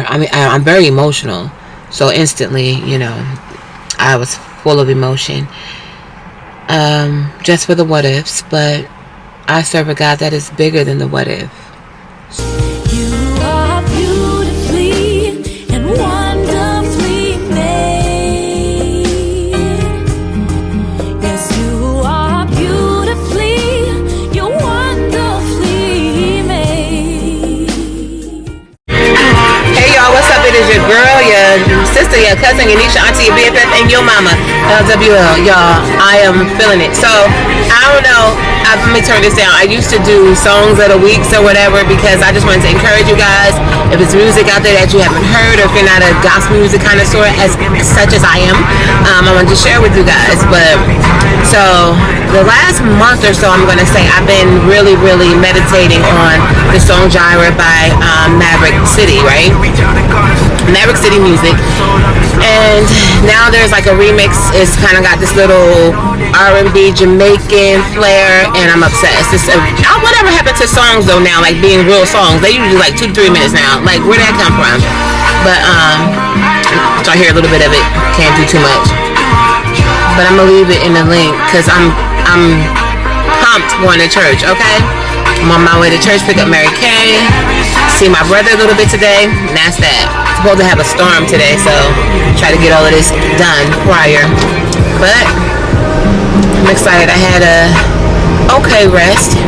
I mean, I'm very emotional. So instantly, you know, I was full of emotion. Just for the what ifs, but I serve a God that is bigger than the what if. It is your girl, your sister, your cousin, your niece, your auntie, your BFF, and your mama, LWL. Y'all, I am feeling it. So, I don't know. Let me turn this down. I used to do songs of the weeks or whatever because I just wanted to encourage you guys. If it's music out there that you haven't heard, or if you're not a gospel music connoisseur as such as I am, I want to share with you guys. But, so, the last month or so, I'm going to say, I've been really, really meditating on the song Gyra by Maverick City, right? Maverick City music, and now there's like a remix. It's kind of got this little R&B Jamaican flair, and I'm obsessed. It's whatever happened to songs though now, like being real songs? They usually like 2 to 3 minutes now. Like, where'd that come from? But so I hear a little bit of it. Can't do too much. But I'm gonna leave it in the link because I'm pumped going to church. Okay, I'm on my way to church. Pick up Mary Kay. See my brother a little bit today. And that's that. Supposed to have a storm today, so try to get all of this done prior. But I'm excited. I had a okay rest,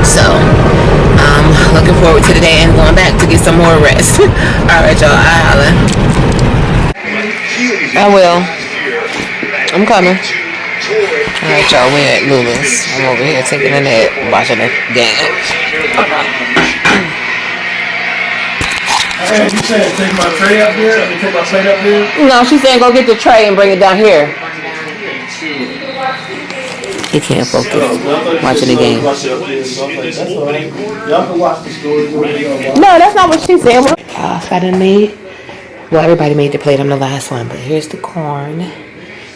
so looking forward to the day and going back to get some more rest. All right, y'all. I holla. I will. I'm coming. All right, y'all. We're at Lula's. I'm over here taking a nap, watching the game. Hey, you saying take my tray up there? Take my plate up there? No, she's saying go get the tray and bring it down here. He can't focus. Watching the game. No, that's not what she said. I done made. Well, everybody made the plate. I'm the last one, but here's the corn,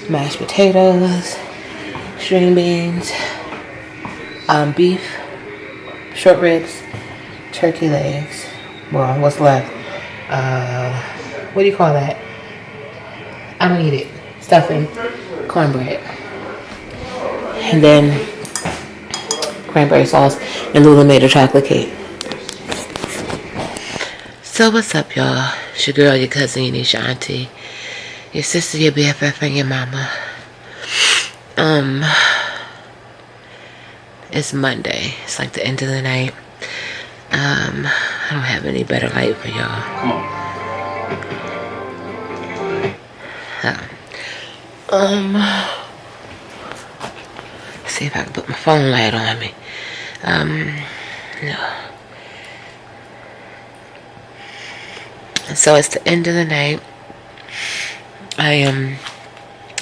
mashed potatoes, string beans, beef, short ribs, turkey legs. Well, what's left? What do you call that? I don't eat it. Stuffing, cornbread, and then cranberry sauce. And Lula made a chocolate cake. So what's up, y'all? It's your girl, your cousin, your niece, your auntie, your sister, your BFF, and your mama. It's Monday. It's like the end of the night. I don't have any better light for y'all. Come on. See if I can put my phone light on me. No. So it's the end of the night.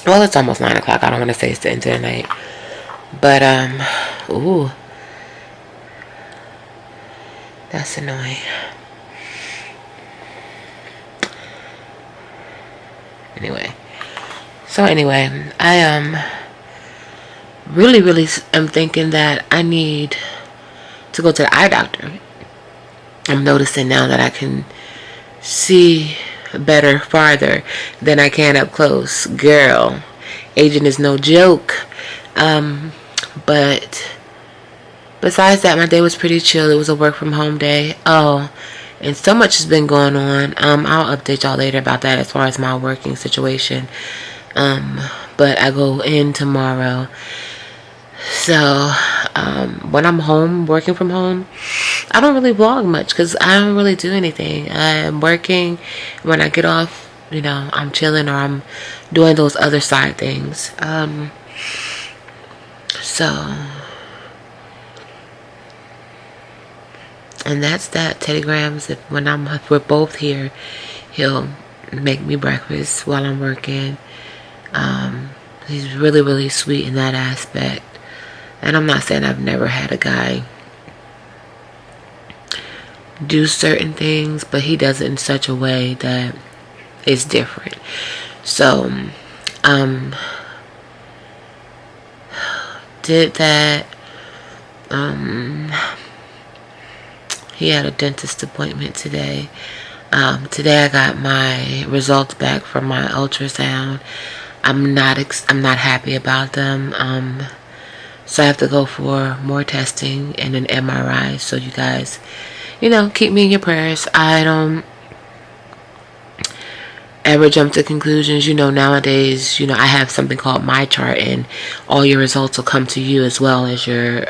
Well, it's almost 9 o'clock. I don't want to say it's the end of the night. But, ooh. That's annoying. Anyway. So anyway, I really am thinking that I need to go to the eye doctor. I'm noticing now that I can see better farther than I can up close. Girl, aging is no joke. But besides that, my day was pretty chill. It was a work from home day. Oh, and so much has been going on. I'll update y'all later about that as far as my working situation. But I go in tomorrow. So, when I'm home, working from home, I don't really vlog much because I don't really do anything. I'm working. When I get off, you know, I'm chilling or I'm doing those other side things. So, and that's that. Teddy Grams, if we're both here, he'll make me breakfast while I'm working. He's really sweet in that aspect. And I'm not saying I've never had a guy do certain things, but he does it in such a way that it's different. So, did that. He had a dentist appointment today. Today I got my results back from my ultrasound. I'm not happy about them. So I have to go for more testing and an MRI. So you guys, keep me in your prayers. I don't ever jump to conclusions. Nowadays, I have something called My Chart, and all your results will come to you as well as your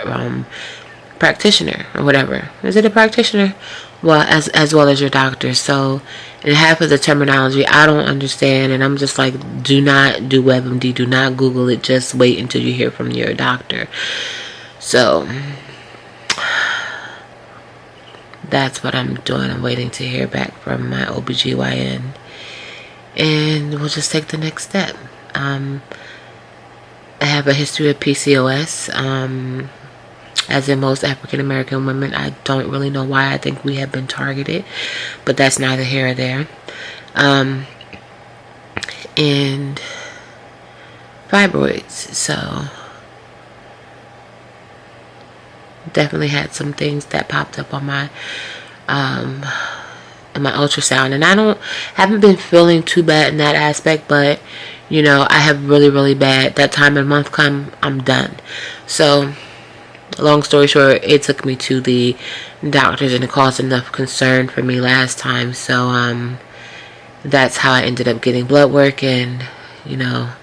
practitioner or whatever. Is it a practitioner? Well, as well as your doctor. So, and half of the terminology I don't understand, and I'm just like, do not do WebMD, do not Google it. Just wait until you hear from your doctor. So that's what I'm doing. I'm waiting to hear back from my OBGYN, and we'll just take the next step. I have a history of PCOS. As in most African American women, I don't really know why. I think we have been targeted, but that's neither here or there. And fibroids. So definitely had some things that popped up on my in my ultrasound, and I haven't been feeling too bad in that aspect, but I have really bad. That time of month come, I'm done. So long story short, it took me to the doctors, and it caused enough concern for me last time. So that's how I ended up getting blood work and the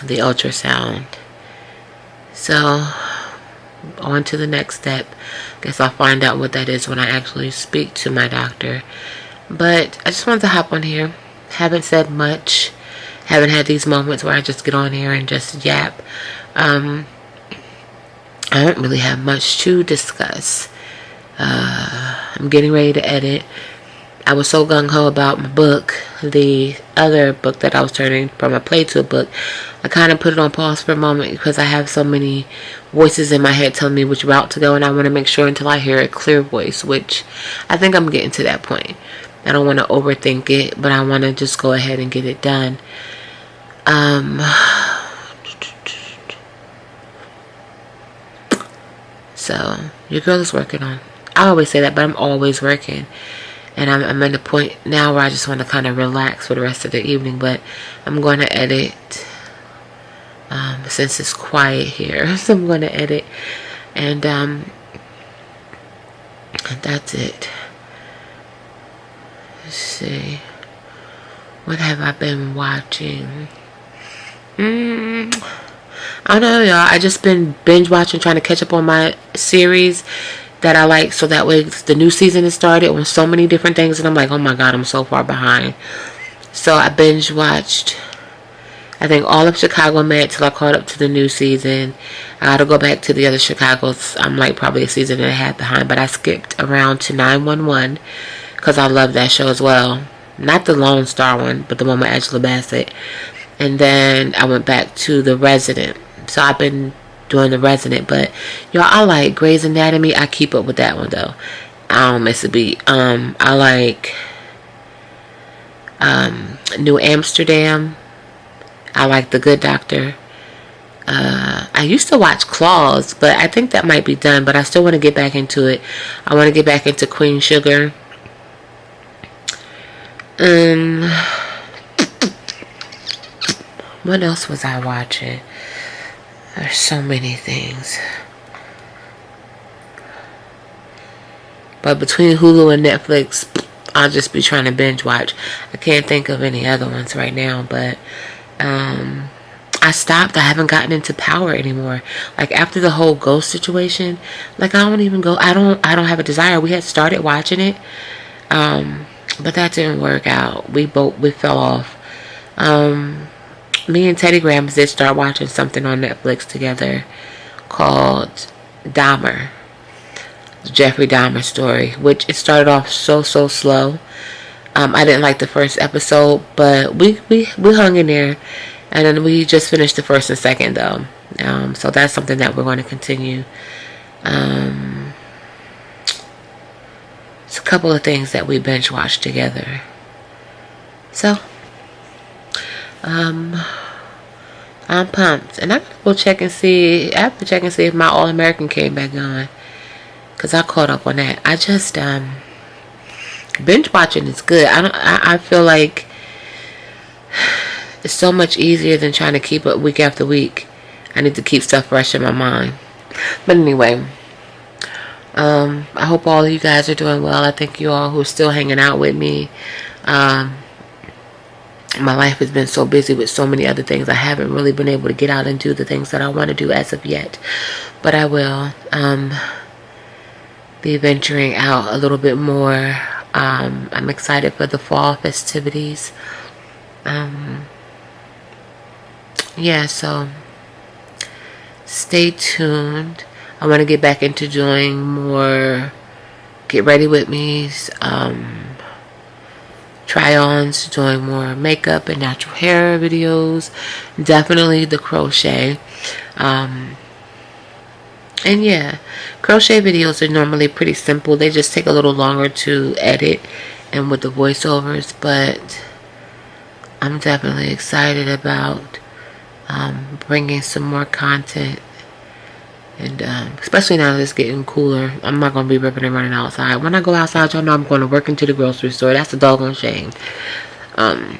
ultrasound. So on to the next step. Guess I'll find out what that is when I actually speak to my doctor. But I just wanted to hop on here. Haven't said much. Haven't had these moments where I just get on here and just yap. I don't really have much to discuss. I'm getting ready to edit. I was so gung-ho about my book, the other book that I was turning from a play to a book. I kind of put it on pause for a moment because I have so many voices in my head telling me which route to go, and I want to make sure until I hear a clear voice, which I think I'm getting to that point. I don't want to overthink it, but I want to just go ahead and get it done. So your girl is working on. I always say that, but I'm always working. And I'm at the point now where I just want to kind of relax for the rest of the evening. But I'm going to edit. Since it's quiet here. So I'm going to edit. And that's it. Let's see. What have I been watching? I don't know, y'all. I just been binge watching, trying to catch up on my series that I like, so that way the new season is started on so many different things, and I'm like, oh my god, I'm so far behind. So I binge watched, I think, all of Chicago Med till I caught up to the new season. I gotta go back to the other Chicago's. I'm like probably a season and a half behind, but I skipped around to 911 because I love that show as well. Not the Lone Star one, but the one with Angela Bassett. And then I went back to The Resident. So I've been doing The Resident. But, y'all, I like Grey's Anatomy. I keep up with that one, though. I don't miss a beat. I like New Amsterdam. I like The Good Doctor. I used to watch Claws, but I think that might be done. But I still want to get back into it. I want to get back into Queen Sugar. What else was I watching? There's so many things. But between Hulu and Netflix, I'll just be trying to binge watch. I can't think of any other ones right now, but I stopped. I haven't gotten into Power anymore. Like after the whole Ghost situation, like I don't even go. I don't have a desire. We had started watching it, but that didn't work out. We fell off. Me and Teddy Grahams did start watching something on Netflix together called Dahmer. The Jeffrey Dahmer story, which it started off so slow. I didn't like the first episode, but we hung in there, and then we just finished the first and second though. So that's something that we're going to continue. It's a couple of things that we binge watched together. So I'm pumped, and I gotta go check and see. I have to check and see if my All American came back on, cause I caught up on that. I just binge watching is good. I feel like it's so much easier than trying to keep up week after week. I need to keep stuff fresh in my mind. But anyway, I hope all of you guys are doing well. I thank you all who are still hanging out with me. My life has been so busy with so many other things. I haven't really been able to get out and do the things that I want to do as of yet. But I will be venturing out a little bit more. I'm excited for the fall festivities. Yeah, so stay tuned. I want to get back into doing more get ready with me's, try-ons, doing more makeup and natural hair videos, definitely the crochet. And yeah, crochet videos are normally pretty simple. They just take a little longer to edit and with the voiceovers, but I'm definitely excited about bringing some more content. And especially now that it's getting cooler, I'm not going to be ripping and running outside. When I go outside, y'all know I'm going to work into the grocery store. That's a doggone shame. But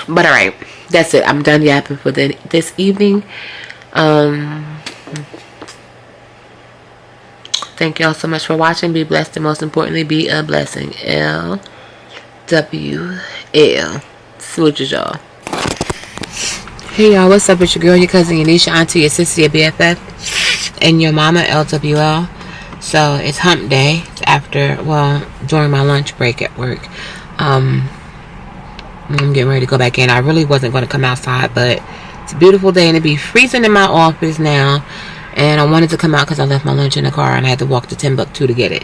alright, that's it. I'm done yapping for this evening. Thank y'all so much for watching. Be blessed and most importantly, be a blessing. LWL. Smooches, y'all. Hey y'all, what's up? It's your girl, your cousin, your niece, your auntie, your sister, your BFF, and your mama, LWL. So it's hump day. It's after, well, during my lunch break at work. I'm getting ready to go back in. I really wasn't going to come outside, but it's a beautiful day and it'd be freezing in my office now. And I wanted to come out because I left my lunch in the car and I had to walk to Timbuktu to get it.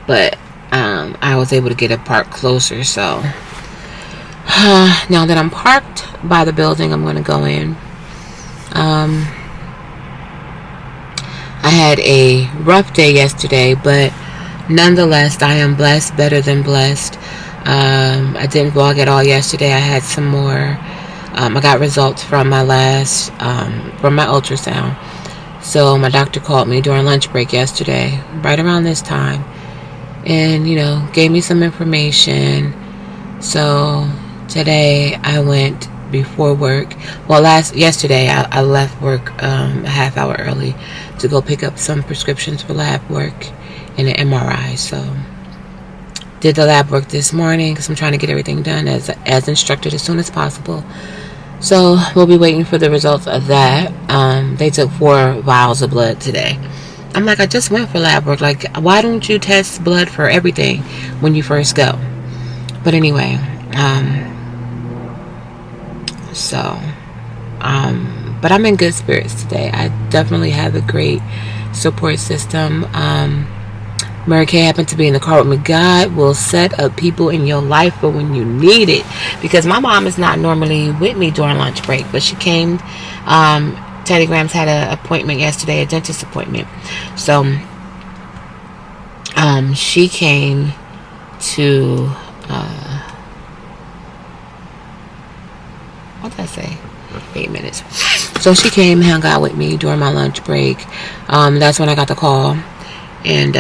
But I was able to get it parked closer, so now that I'm parked by the building, I'm going to go in. I had a rough day yesterday, but nonetheless, I am blessed, better than blessed. I didn't vlog at all yesterday. I had some more. I got results from my from my ultrasound. So my doctor called me during lunch break yesterday, right around this time, and, you know, gave me some information. So today I went before work. Well, yesterday I left work a half hour early to go pick up some prescriptions for lab work and an MRI. So did the lab work this morning because I'm trying to get everything done as instructed as soon as possible. So we'll be waiting for the results of that. They took 4 vials of blood today. I'm like, I just went for lab work. Like, why don't you test blood for everything when you first go? But anyway, but I'm in good spirits today. I definitely have a great support system. Mary Kay happened to be in the car with me. God will set up people in your life for when you need it. Because my mom is not normally with me during lunch break, but she came. Teddy Grams had an appointment yesterday, a dentist appointment. So she came to what did I say? 8 minutes. So she came, hung out with me during my lunch break. That's when I got the call. And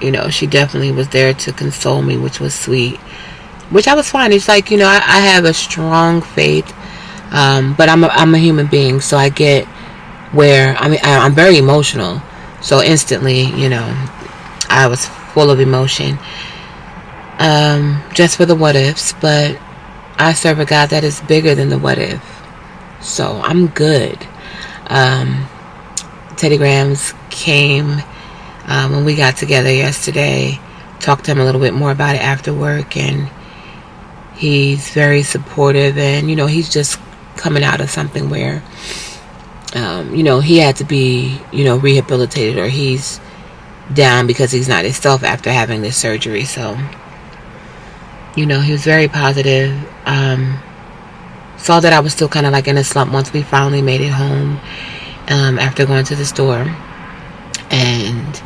you know, she definitely was there to console me, which was sweet, which I was fine. It's like, you know, I have a strong faith, but I'm a human being, so I get where, I mean, I'm very emotional, so instantly, you know, I was full of emotion, just for the what ifs. But I serve a God that is bigger than the what if, so I'm good. Teddy Grams came when we got together yesterday, talked to him a little bit more about it after work, and he's very supportive. And, you know, he's just coming out of something where, you know, he had to be, you know, rehabilitated, or he's down because he's not himself after having this surgery. So, you know, he was very positive. Saw that I was still kind of like in a slump once we finally made it home, after going to the store. And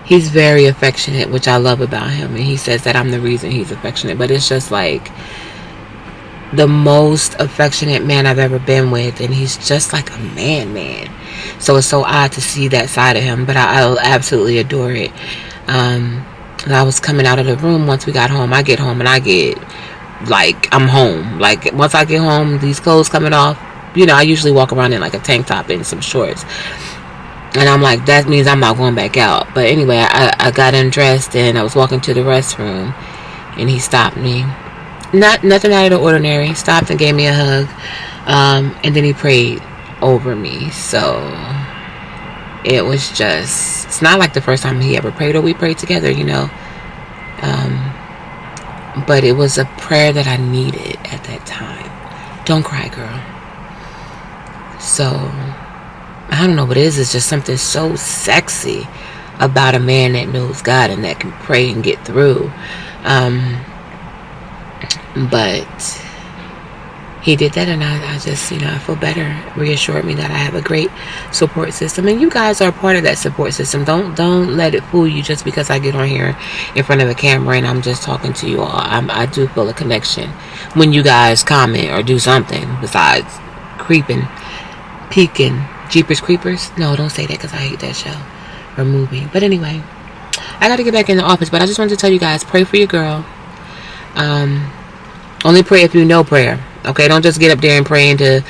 he's very affectionate, which I love about him. And he says that I'm the reason he's affectionate. But it's just like the most affectionate man I've ever been with. And he's just like a man. So it's so odd to see that side of him. But I absolutely adore it. And I was coming out of the room. Once we got home, I get home and I get like I'm home. Like once I get home, these clothes coming off. You know, I usually walk around in like a tank top and some shorts. And I'm like, that means I'm not going back out. But anyway, I got undressed and I was walking to the restroom, and he stopped me. Nothing out of the ordinary. Stopped and gave me a hug. And then he prayed over me. So it was just, it's not like the first time he ever prayed or we prayed together, you know. But it was a prayer that I needed at that time. Don't cry, girl. So I don't know what it is. It's just something so sexy about a man that knows God and that can pray and get through. But he did that, and I just, you know, I feel better. Reassured me that I have a great support system, and you guys are part of that support system. Don't let it fool you just because I get on here in front of a camera and I'm just talking to you all. I do feel a connection when you guys comment or do something besides creeping, peeking, Jeepers Creepers. No, don't say that because I hate that show or movie. But anyway, I got to get back in the office, but I just wanted to tell you guys, pray for your girl. Only pray if you know prayer. Okay, don't just get up there and pray into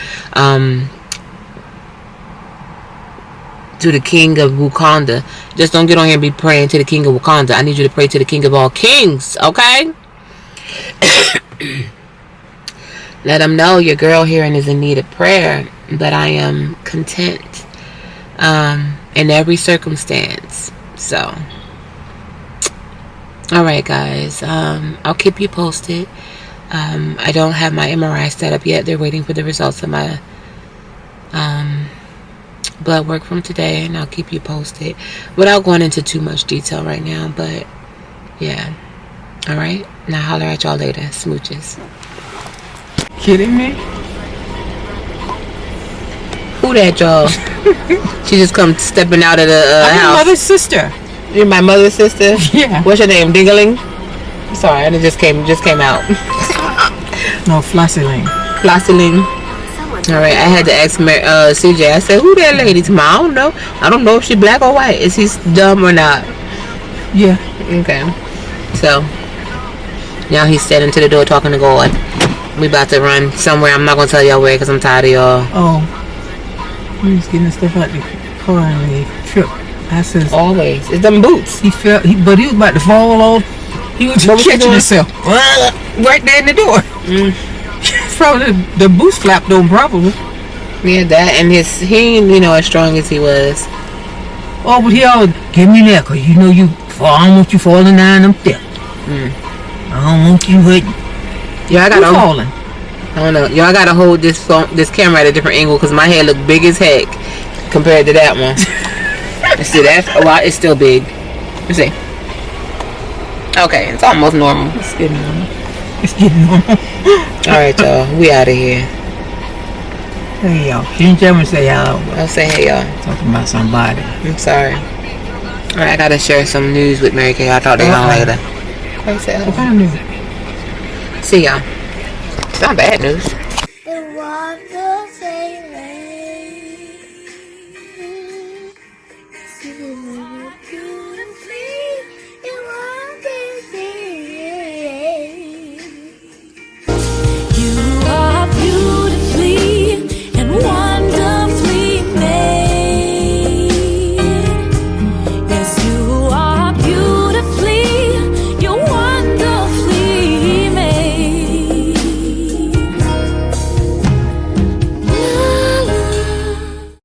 to the king of Wakanda. Just don't get on here and be praying to the king of Wakanda. I need you to pray to the king of all kings, okay? Let him know your girl here is in need of prayer, but I am content in every circumstance. So, all right, guys. I'll keep you posted. I don't have my MRI set up yet. They're waiting for the results of my blood work from today, and I'll keep you posted without going into too much detail right now. But yeah, all right. Now holler at y'all later. Smooches. Kidding me? Who that, y'all? She just come stepping out of the I'm house. your mother's sister. You're my mother's sister. Yeah. What's your name? Dingaling? Sorry, it just came out. No, Flossyling. Flossyling. All right, I had to ask CJ. I said, "Who that lady?" Tomorrow, I don't know. I don't know if she black or white. Is he dumb or not? Yeah. Okay. So now he's standing to the door talking to God. We about to run somewhere. I'm not gonna tell y'all where because I'm tired of y'all. Oh. He was getting the stuff out the car and they tripped. I says, Always. It's them boots. he fell, but he was about to fall on. He was What was he catching doing? himself right there in the door. Probably the boots flapped on probably. Yeah, that and he ain't, you know, as strong as he was. Oh, but he always give me that, cause you know I don't want you falling down them steps. I don't want you hurting. Yeah, I gotta falling. I don't know. Y'all gotta hold this camera at a different angle because my head look big as heck compared to that one. You see, that's a lot. It's still big. You see? Okay, it's almost normal. It's getting normal. It's getting normal. All right, y'all. We out of here. Hey, y'all. She didn't tell me to say hello. I'll say hey, y'all. Talking about somebody. I'm sorry. All right, I gotta share some news with Mary Kay. I'll talk to y'all later. What kind of news? See y'all. It's not bad news.